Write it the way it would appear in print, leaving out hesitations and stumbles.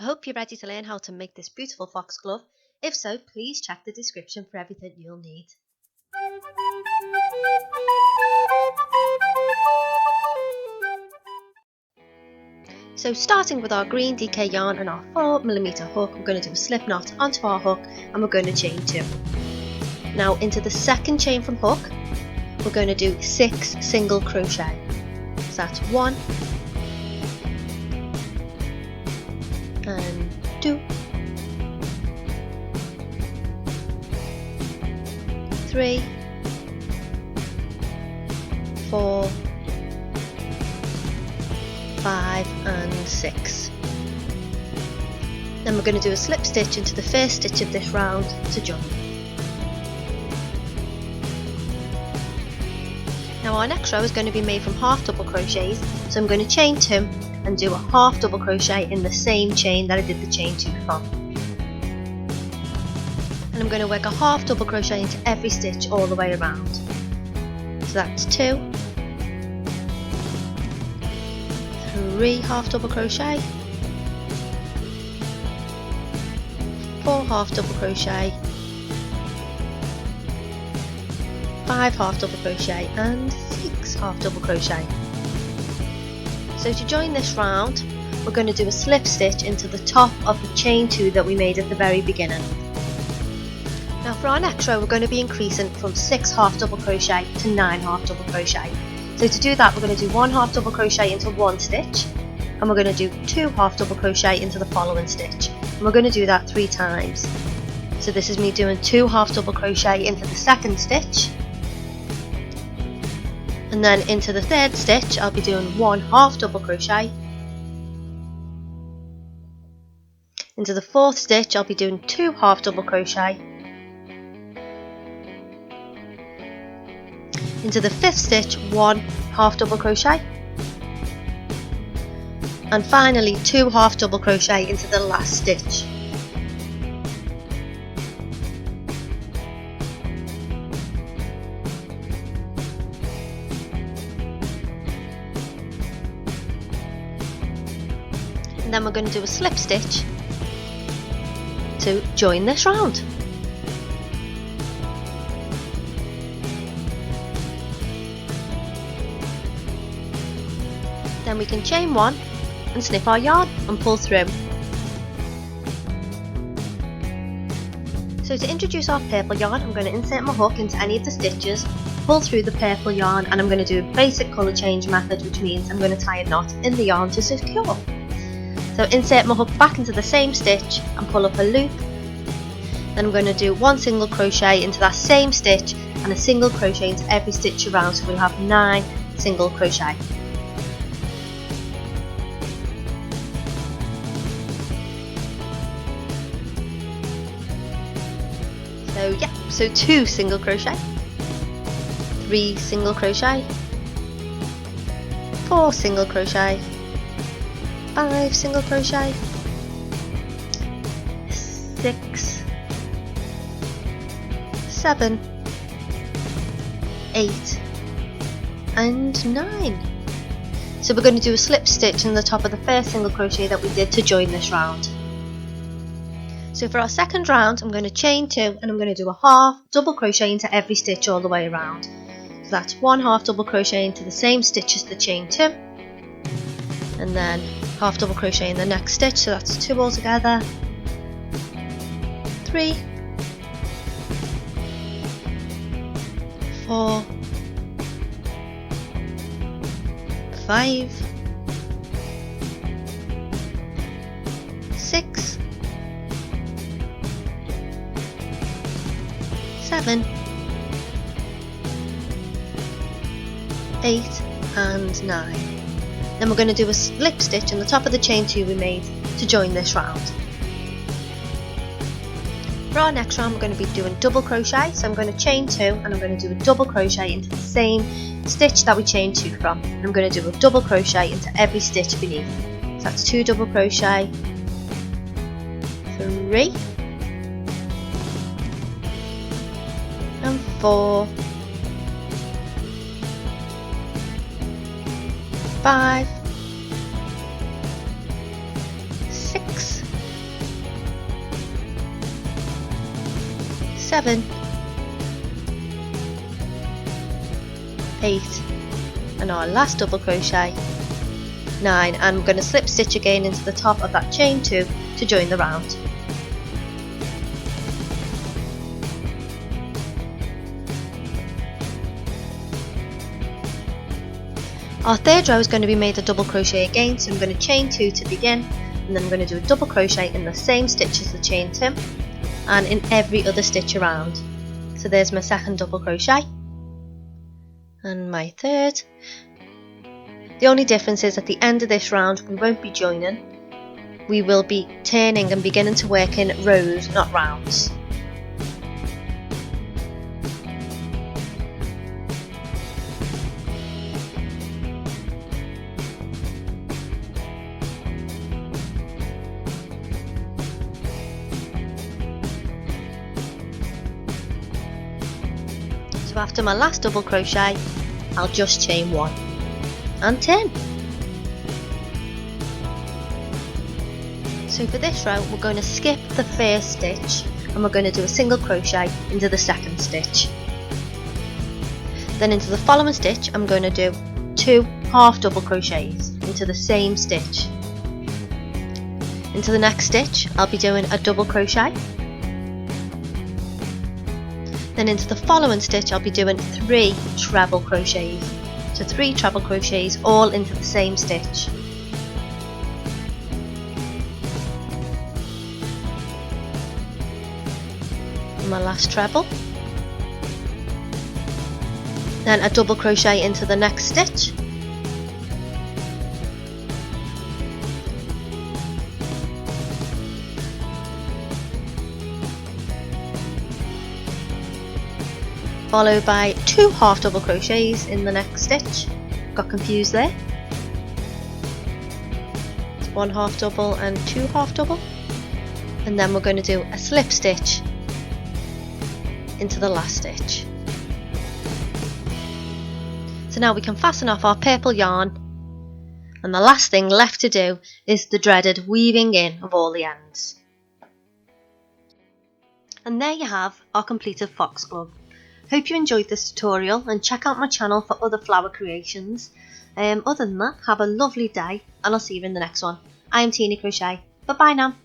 I hope you're ready to learn how to make this beautiful foxglove. If so, please check the description for everything you'll need. So starting with our green DK yarn and our 4mm hook, we're going to do a slip knot onto our hook and we're going to chain 2. Now into the second chain from hook, we're going to do 6 single crochet. So that's 1 and 2, 3, 4, 5 and 6. Then we're going to do a slip stitch into the first stitch of this round to join. Now our next row is going to be made from half double crochets, so I'm going to chain 2 and do a half double crochet in the same chain that I did the chain 2 from. And I'm going to work a half double crochet into every stitch all the way around. So that's 2, 3 half double crochet, 4 half double crochet, 5 half double crochet and 6 half double crochet. So to join this round, we're going to do a slip stitch into the top of the chain 2 that we made at the very beginning. Now for our next row, we're going to be increasing from 6 half double crochet to 9 half double crochet. So to do that, we're going to do 1 half double crochet into one stitch, and we're going to do 2 half double crochet into the following stitch, and we're going to do that 3 times. So this is me doing 2 half double crochet into the second stitch, and then into the third stitch I'll be doing 1 half double crochet. Into the fourth stitch I'll be doing 2 half double crochet. Into the fifth stitch 1 half double crochet. And finally 2 half double crochet into the last stitch. And then we're going to do a slip stitch to join this round. Then we can chain 1 and snip our yarn and pull through. So to introduce our purple yarn, I'm going to insert my hook into any of the stitches, pull through the purple yarn, and I'm going to do a basic colour change method, which means I'm going to tie a knot in the yarn to secure. So insert my hook back into the same stitch and pull up a loop. Then I'm going to do 1 single crochet into that same stitch and a single crochet into every stitch around, so we'll have 9 single crochet. So 2 single crochet, 3 single crochet, 4 single crochet, 5 single crochet, 6, 7, 8 and 9. So we're going to do a slip stitch in the top of the first single crochet that we did to join this round. So for our second round, I'm going to chain 2 and I'm going to do a half double crochet into every stitch all the way around. So that's 1 half double crochet into the same stitch as the chain 2, and then half double crochet in the next stitch, so that's 2 altogether, 3, 4, 5, 6, 7, 8 and 9. Then we're going to do a slip stitch in the top of the chain 2 we made to join this round. For our next round, we're going to be doing double crochet, so I'm going to chain 2 and I'm going to do a double crochet into the same stitch that we chained 2 from. I'm going to do a double crochet into every stitch beneath. So that's 2 double crochet, 3 and 4, 5, 6 7, 8, and our last double crochet, 9, and we're going to slip stitch again into the top of that chain 2 to join the round. Our third row is going to be made a double crochet again, so I'm going to chain 2 to begin, and then I'm going to do a double crochet in the same stitch as the chain 2 and in every other stitch around. So there's my second double crochet and my third. The only difference is at the end of this round we won't be joining, we will be turning and beginning to work in rows, not rounds. So after my last double crochet, I'll just chain 1 and turn. So for this row we're going to skip the first stitch and we're going to do a single crochet into the second stitch. Then into the following stitch I'm going to do 2 half double crochets into the same stitch. Into the next stitch I'll be doing a double crochet. Then into the following stitch I'll be doing 3 treble crochets. So 3 treble crochets all into the same stitch. And my last treble. Then a double crochet into the next stitch. Followed by 2 half double crochets in the next stitch. Got confused there. It's 1 half double and 2 half double, and then we're going to do a slip stitch into the last stitch. So now we can fasten off our purple yarn, and the last thing left to do is the dreaded weaving in of all the ends. And there you have our completed foxglove. Hope you enjoyed this tutorial and check out my channel for other flower creations. Other than that, have a lovely day and I'll see you in the next one. I am Teenie Crochet. Bye bye now.